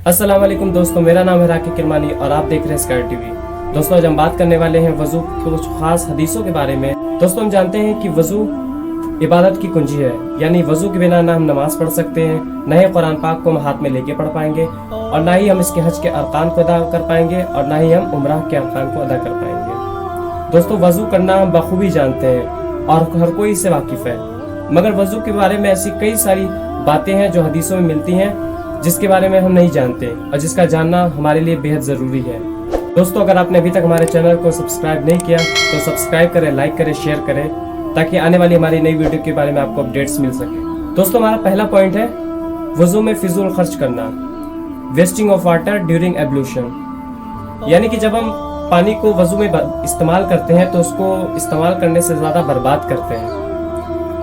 अस्सलाम वालेकुम दोस्तों, मेरा नाम है राकी किरमानी और आप देख रहे हैं स्काई टीवी। दोस्तों आज हम बात करने वाले हैं वज़ू के कुछ खास हदीसों के बारे में। दोस्तों हम जानते हैं कि वज़ू इबादत की कुंजी है, यानी वज़ू के बिना ना हम नमाज पढ़ सकते हैं, न ही कुरान पाक को हम हाथ में लेके पढ़ पाएंगे, और ना ही हम इसके हज के अरकान को अदा कर पाएंगे, और ना ही हम उम्रह के अरकान को अदा कर पाएंगे। दोस्तों वज़ू करना हम बखूबी जानते हैं और हर कोई इससे वाकिफ़ है, मगर वज़ू के बारे में ऐसी कई सारी बातें हैं जो हदीसों में मिलती हैं जिसके बारे में हम नहीं जानते और जिसका जानना हमारे लिए बेहद ज़रूरी है। दोस्तों अगर आपने अभी तक हमारे चैनल को सब्सक्राइब नहीं किया तो सब्सक्राइब करें, लाइक करें, शेयर करें, ताकि आने वाली हमारी नई वीडियो के बारे में आपको अपडेट्स मिल सके। दोस्तों हमारा पहला पॉइंट है वज़ू में फिजूल खर्च करना, वेस्टिंग ऑफ वाटर ड्यूरिंग एब्लूशन। यानी कि जब हम पानी को वज़ू में इस्तेमाल करते हैं तो उसको इस्तेमाल करने से ज़्यादा बर्बाद करते हैं।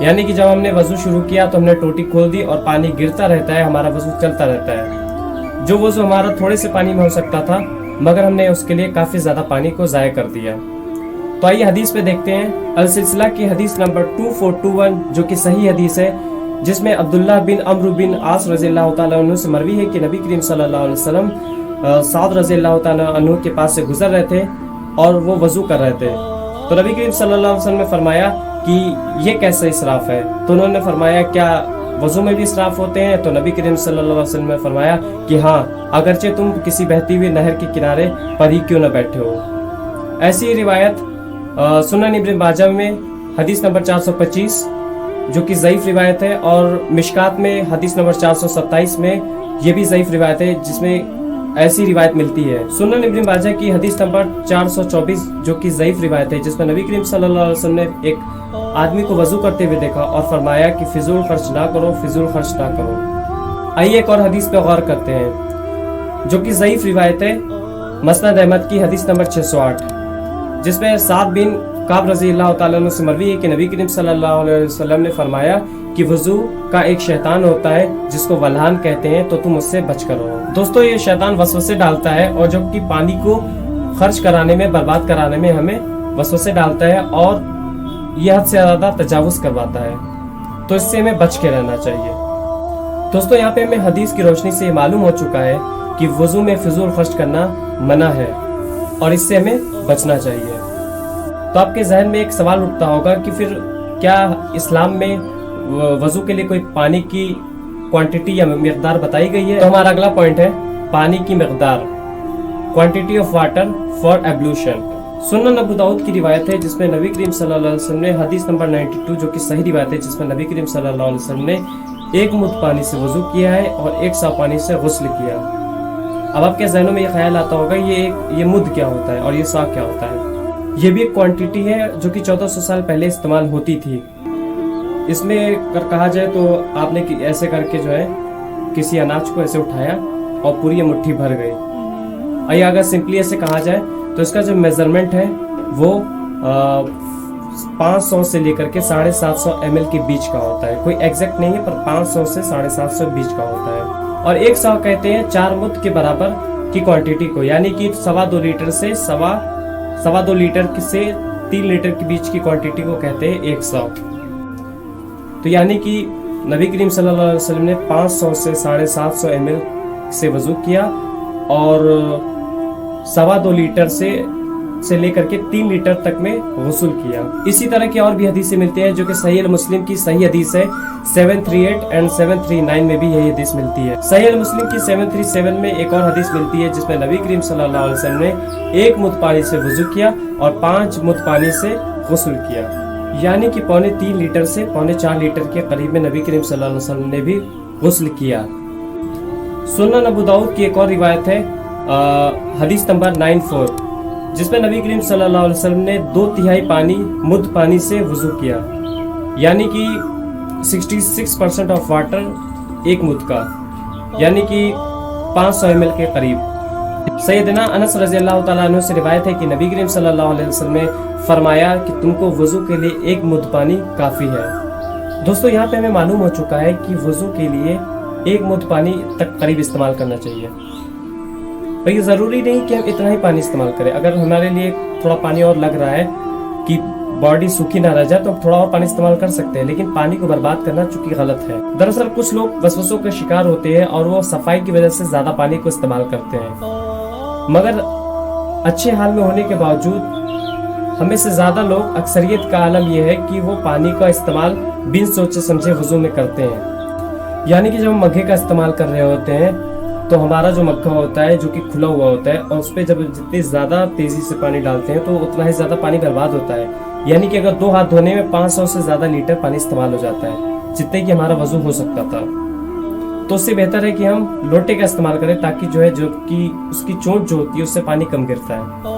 यानी कि जब हमने वज़ू शुरू किया तो हमने टोटी खोल दी और पानी गिरता रहता है, हमारा वज़ू चलता रहता है। जो वज़ू हमारा थोड़े से पानी में हो सकता था, मगर हमने उसके लिए काफ़ी ज़्यादा पानी को ज़ाया कर दिया। तो आइए हदीस पे देखते हैं। अल सिलसिला की हदीस नंबर 2421 जो कि सही हदीस है, जिसमें अब्दुल्लाह बिन अम्र बिन आस रज़ियल्लाहु ताला अन्हु से मरवी है कि नबी करीम सल्लल्लाहु अलैहि वसल्लम साद रज़ियल्लाहु ताला अन्हु के पास से गुजर रहे थे और वो वज़ू कर रहे थे। तो नबी करीम सल्लल्लाहु अलैहि वसल्लम ने फरमाया कि ये कैसा इसराफ है। तो उन्होंने फरमाया क्या वज़ू में भी इसराफ होते हैं? तो नबी करीम सल्लल्लाहु अलैहि वसल्लम ने फरमाया कि हाँ, अगरचे तुम किसी बहती हुई नहर के किनारे पर ही क्यों न बैठे हो। ऐसी रिवायत सुनन इब्न माजा में हदीस नंबर 425 जो कि ज़ईफ रिवायत है, और मिशकात में हदीस नंबर 427 में ये भी ज़ईफ रिवायत है जिसमें ऐसी रिवायत मिलती है। सुनन इब्न माजा की हदीस नंबर 424 जो कि ज़ईफ रिवायत है, जिसमें नबी करीम सल्लल्लाहु अलैहि वसल्लम ने एक आदमी को वज़ू करते हुए देखा और फरमाया कि फिजूल खर्च ना करो, फिजूल खर्च ना करो। आइए एक और हदीस पे गौर करते हैं जो कि ज़ईफ रिवायत है, मसनद अहमद की हदीस नंबर 608, जिसमें साद बिन काब रज़ियल्लाहु ताला अन्हु से मरवी है कि नबी करीम सल्लल्लाहु अलैहि वसल्लम ने फरमाया कि वज़ू का एक शैतान होता है जिसको वल्हान कहते हैं, तो तुम उससे बच कर रहो। दोस्तों ये शैतान वसवसे डालता है, और जो कि पानी को खर्च कराने में, बर्बाद कराने में हमें वसवसे डालता है और यह हद से ज़्यादा तजावुज़ करवाता है, तो इससे हमें बच के रहना चाहिए। दोस्तों यहाँ पे हमें हदीस की रोशनी से मालूम हो चुका है कि वज़ू में फिजूल खर्च करना मना है और इससे हमें बचना चाहिए। तो आपके जहन में एक सवाल उठता होगा कि फिर क्या इस्लाम में वज़ू के लिए कोई पानी की क्वांटिटी या मिक़दार बताई गई है? तो हमारा अगला पॉइंट है पानी की मिक़दार, क्वांटिटी ऑफ वाटर फॉर एब्लूशन। सुनन अबू दाऊद की रिवायत है जिसमें नबी करीम सल्लल्लाहु अलैहि वसल्लम ने हदीस नंबर 92 जो कि सही रिवायत है, जिसमें नबी करीम सल्लल्लाहु अलैहि वसल्लम ने एक मुद्द पानी से वज़ू किया है और एक सा पानी से गुस्ल किया। अब आपके जहनों में ये ख्याल आता होगा ये मुद्द क्या होता है और ये सा क्या होता है। ये भी एक क्वांटिटी है जो कि 1400 साल पहले इस्तेमाल होती थी। इसमें अगर कहा जाए तो आपने ऐसे करके जो है किसी अनाज को ऐसे उठाया और पूरी मुट्ठी भर गई। आइए अगर सिंपली ऐसे कहा जाए तो इसका जो मेजरमेंट है वो 500 से लेकर के 750 ml के बीच का होता है। कोई एग्जैक्ट नहीं है, पर 500 से 750 बीच का होता है। और एक सौ कहते हैं 4 मुद्द के बराबर की क्वांटिटी को, यानी कि 2.25 लीटर से सवा 2 लीटर से 3 लीटर के बीच की क्वांटिटी को कहते हैं 100। तो यानी कि नबी करीम सल्लल्लाहु अलैहि वसल्लम ने 500 से 750 ml से वज़ू किया और 2.25 लीटर से लेकर के 3 लीटर तक में गुस्ल किया। इसी तरह की और भी हदीसें मिलती हैं जो कि सही मुस्लिम की सही हदीस है 738 एंड 739 में भी यही हदीस मिलती है। सही मुस्लिम की 737 में एक और हदीस मिलती है जिसमें नबी करीम सल्लल्लाहु अलैहि वसल्लम ने 1 मुद्द पानी से वज़ू किया और 5 मुद्द पानी से गुस्ल किया, यानी कि 3.25 लीटर से 4.25 लीटर के करीब में नबी करीम सल्लल्लाहु अलैहि वसल्लम ने भी गुस्ल किया। सुनन अबू दाऊद की एक और रिवायत है हदीस नंबर 94 जिसमें नबी करीम सल्लल्लाहु अलैहि वसल्लम ने 2/3 मुद्द पानी से वज़ू किया, यानी कि 66% ऑफ वाटर 1 मुद्द का, यानी कि 500 ml के करीब। सैयदना अनस रज़ियल्लाहु ताला अन्हु से रिवायत है कि नबी करीम सल्लल्लाहु अलैहि वसल्लम ने फरमाया कि तुमको वज़ू के लिए 1 मुद्द पानी काफ़ी है। दोस्तों यहाँ पे हमें मालूम हो चुका है कि वज़ू के लिए 1 मुद्द पानी तक करीब इस्तेमाल करना चाहिए। पर ये ज़रूरी नहीं कि हम इतना ही पानी इस्तेमाल करें। अगर हमारे लिए थोड़ा पानी और लग रहा है कि बॉडी सूखी ना रह जाए तो थोड़ा और पानी इस्तेमाल कर सकते हैं, लेकिन पानी को बर्बाद करना चूंकि गलत है। दरअसल कुछ लोग वसवसों के शिकार होते हैं और वो सफाई की वजह से ज्यादा पानी को इस्तेमाल करते हैं, मगर अच्छे हाल में होने के बावजूद हमें से ज्यादा लोग, अक्सरियत का आलम यह है कि वो पानी का इस्तेमाल बिन सोचे समझे वजू में करते हैं। यानी कि जब हम मग्घे का इस्तेमाल कर रहे होते हैं तो हमारा जो मग्घा होता है जो कि खुला हुआ होता है, और उस पर जब जितनी ज्यादा तेजी से पानी डालते हैं तो उतना ही ज्यादा पानी बर्बाद होता है। यानी कि अगर 2 हाथ धोने में 500 से ज्यादा लीटर पानी इस्तेमाल हो जाता है, जितने कि हमारा वजू हो सकता था। तो उससे बेहतर है कि हम लोटे का इस्तेमाल करें, ताकि जो कि उसकी चोट जो होती है उससे पानी कम गिरता है।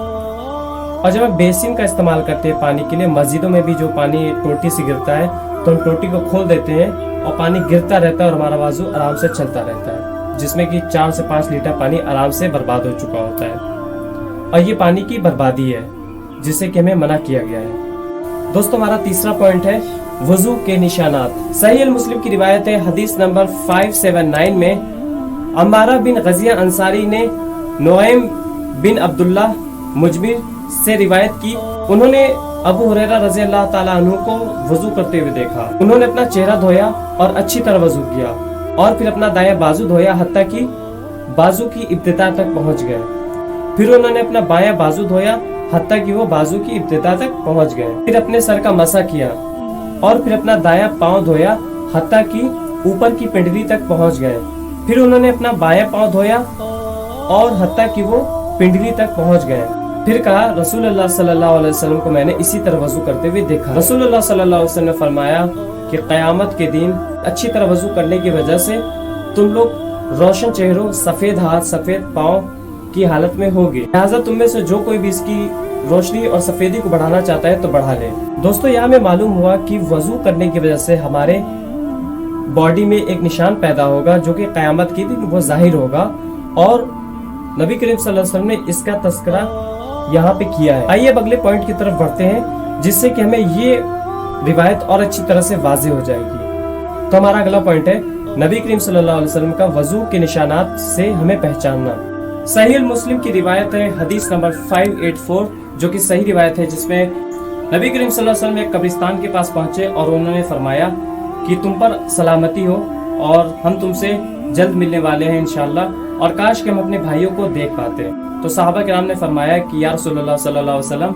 और जब हम बेसिन का इस्तेमाल करते हैं पानी के लिए, मस्जिदों में भी जो पानी टोटी से गिरता है तो हम टोटी को खोल देते हैं और पानी गिरता रहता है और हमारा वजू आराम से चलता रहता है, जिसमें कि 4 से 5 लीटर पानी आराम से बर्बाद हो चुका होता है। और ये पानी की बर्बादी है जिसे कि हमें मना किया गया है। दोस्तों, हमारा तीसरा पॉइंट है वजू के निशानात। सहीह मुस्लिम की रिवायत है, हदीस नंबर 579 में अम्मारा बिन गजिया अंसारी ने नुआइम बिन अब्दुल्लाह मुजबिर से रिवायत की। उन्होंने अबू हुरैरा रज़ी अल्लाह ताला अन्हु को वजू करते हुए देखा। उन्होंने अपना चेहरा धोया और अच्छी तरह वजू किया और फिर अपना दायां बाजू धोया हत्ता कि बाजू की इब्तिदा तक पहुंच गए। फिर उन्होंने अपना बायां बाजू धोया हत्ता कि वो बाजू की इब्तिदा तक पहुंच गए। फिर अपने सर का मसा किया और फिर अपना दायां पांव धोया हत्ता कि ऊपर की पिंडली तक पहुंच गए। फिर उन्होंने अपना बायां पांव धोया और हत्ता कि वो पिंडली तक पहुंच गए। फिर कहा, रसूलुल्लाह सल्लल्लाहु अलैहि वसल्लम को मैंने इसी तरह वजू करते हुए देखा। रसूलुल्लाह सल्लल्लाहु अलैहि वसल्लम ने फरमाया कि क़यामत के दिन अच्छी तरह वजू करने की वजह से तुम लोग रोशन चेहरों, सफेद हाथ, सफेद पाँव की हालत में होगे। लिहाजा तुम में से जो कोई भी इसकी रोशनी और सफेदी को बढ़ाना चाहता है तो बढ़ा ले। दोस्तों, यहाँ में मालूम हुआ कि वजू करने की वजह से हमारे बॉडी में एक निशान पैदा होगा जो कि क़यामत के दिन वो जाहिर होगा, और नबी करीम सल्लल्लाहु अलैहि वसल्लम ने इसका तस्करा यहाँ पे किया है। आइए अब अगले पॉइंट की तरफ बढ़ते हैं, जिससे कि हमें ये रिवायत और अच्छी तरह से वाज़ेह हो जाएगी। तो हमारा अगला पॉइंट है नबी करीम सल्लल्लाहु अलैहि वसल्लम का वजू के निशानात से हमें पहचानना। सहीह मुस्लिम की रिवायत है, हदीस नंबर 584, जो कि सही रिवायत है, जिसमें नबी करीम सल्लल्लाहु अलैहि वसल्लम एक कब्रिस्तान के पास पहुंचे और उन्होंने फरमाया कि तुम पर सलामती हो और हम तुमसे जल्द मिलने वाले हैं इंशाअल्लाह, और काश कि हम अपने भाइयों को देख पाते। तो सहाबा किराम ने फरमाया कि या रसूलुल्लाह सल्लल्लाहु अलैहि वसल्लम,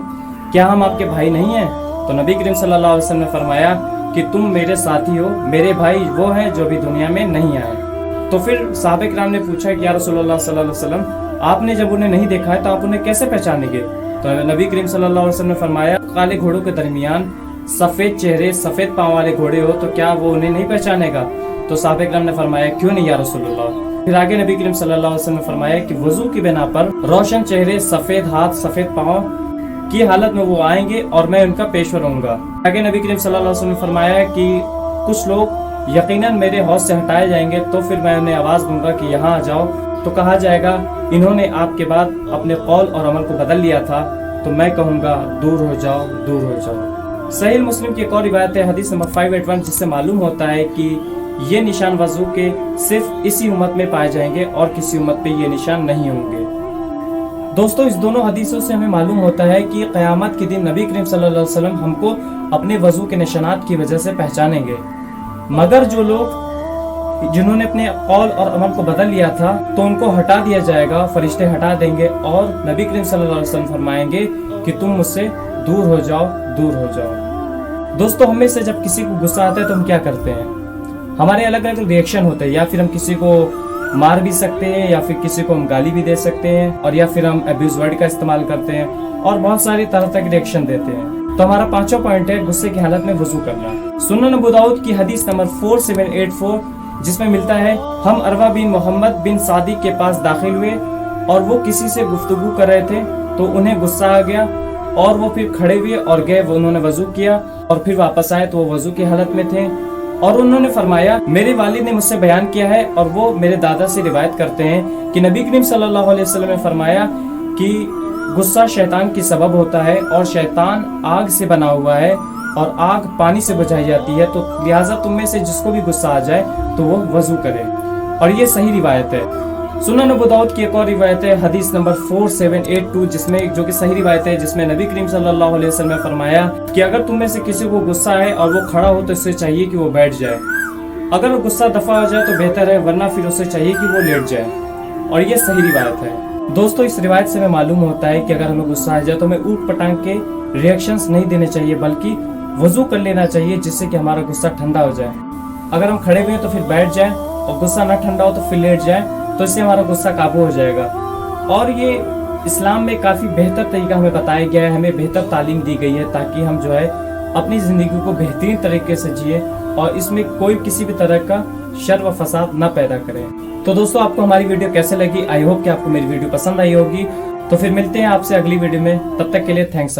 क्या हम आपके भाई नहीं हैं? तो नबी करीम सल्लल्लाहु अलैहि वसल्लम ने फरमाया कि तुम मेरे साथी हो, मेरे भाई वो हैं जो अभी दुनिया में नहीं आए। तो फिर सहाबा किराम ने पूछा कि या रसूलुल्लाह सल्लल्लाहु अलैहि वसल्लम, आपने जब उन्हें नहीं देखा है तो आप उन्हें कैसे पहचानेंगे? तो नबी करीम सल्लल्लाहु अलैहि वसल्लम ने फरमाया, काले घोड़ों के दरमियान सफेद चेहरे, सफेद पाँव वाले घोड़े हो तो क्या वो उन्हें नहीं पहचानेगा? तो सहाबा किराम ने फरमाया, क्यों नहीं या रसूलुल्लाह। फिर आगे नबी करीम सल्लल्लाहु अलैहि वसल्लम ने फरमाया कि वजू की बिना पर रोशन चेहरे, सफेद हाथ, सफेद पाँव की हालत में वो आएंगे और मैं उनका पेशवा रहूंगा। आगे नबी करीम सल्लल्लाहु अलैहि वसल्लम ने फरमाया कि कुछ लोग यकीनन मेरे हौज से हटाए जाएंगे, तो फिर मैं उन्हें आवाज दूंगा कि यहाँ आ जाओ, तो कहा जाएगा इन्होंने आपके बाद अपने कौल और अमल को बदल लिया था, तो मैं कहूँगा दूर हो जाओ, दूर हो जाओ। सहीह मुस्लिम की एक और रिवायत है, हदीस नंबर 581, जिससे मालूम होता है कि ये निशान वजू के सिर्फ इसी उम्मत में पाए जाएंगे और किसी उम्मत पे ये निशान नहीं होंगे। दोस्तों, इस दोनों हदीसों से हमें मालूम होता है कि क़यामत के दिन नबी करीम सल्लल्लाहु अलैहि वसल्लम हमको अपने वजू के निशानात की वजह से पहचानेंगे, मगर जो लोग जिन्होंने अपने कौल और अमल को बदल लिया था तो उनको हटा दिया जाएगा, फरिश्ते हटा देंगे और नबी करीम सल्लल्लाहु अलैहि वसल्लम फरमाएंगे कि तुम मुझसे दूर हो जाओ, दूर हो जाओ। दोस्तों, हमें से जब किसी को गुस्सा आता है तो हम क्या करते हैं? हमारे अलग अलग रिएक्शन होते हैं, या फिर हम किसी को मार भी सकते हैं, या फिर किसी को हम गाली भी दे सकते हैं, और या फिर हम अब्यूज वर्ड का इस्तेमाल करते हैं और बहुत सारी तरह तक रिएक्शन देते हैं। तो हमारा पांचवा पॉइंट है गुस्से की हालत में वजू करना। सुनन अबू दाऊद की हदीस नंबर 4784, जिसमें मिलता है, हम अरवा बिन मोहम्मद बिन सादी के पास दाखिल हुए और वो किसी से गुफ्तगू कर रहे थे, तो उन्हें गुस्सा आ गया और वो फिर खड़े हुए और गए, उन्होंने वजू किया और फिर वापस आए तो वो वजू की हालत में थे और उन्होंने फरमाया, मेरे वालिद ने मुझसे बयान किया है और वो मेरे दादा से रिवायत करते हैं कि नबी करीम सल्लल्लाहु अलैहि वसल्लम ने फरमाया कि गुस्सा शैतान की सबब होता है और शैतान आग से बना हुआ है और आग पानी से बुझाई जाती है, तो लिहाजा तुम में से जिसको भी गुस्सा आ जाए तो वो वजू करे। और ये सही रिवायत है। सुनन अबू दाऊद की एक और रिवायत है, हदीस नंबर 4782, जिसमें जो कि सही रिवायत है, जिसमें नबी करीम सल्लल्लाहु अलैहि वसल्लम ने फरमाया कि अगर तुम में से किसी को गुस्सा है और वो खड़ा हो तो इससे चाहिए कि वो बैठ जाए। अगर वो गुस्सा दफा हो जाए तो बेहतर है, वरना फिर उसे चाहिए कि वो लेट जाए। और ये सही रिवायत है। दोस्तों, इस रिवायत से हमें मालूम होता है कि अगर हमें गुस्सा आ जाए तो हमें ऊट पटांग के रिएक्शंस नहीं देने चाहिए, बल्कि वजू कर लेना चाहिए, जिससे कि हमारा गुस्सा ठंडा हो जाए। अगर हम खड़े हुए हैं तो फिर बैठ जाए, और गुस्सा ना ठंडा हो तो फिर लेट जाए, तो इससे हमारा गुस्सा काबू हो जाएगा। और ये इस्लाम में काफ़ी बेहतर तरीका हमें बताया गया है, हमें बेहतर तालीम दी गई है, ताकि हम जो है अपनी ज़िंदगी को बेहतरीन तरीके से जिए और इसमें कोई किसी भी तरह का शर व फसाद न पैदा करे। तो दोस्तों, आपको हमारी वीडियो कैसे लगी? आई होप कि आपको मेरी वीडियो पसंद आई होगी। तो फिर मिलते हैं आपसे अगली वीडियो में, तब तक के लिए थैंक्स।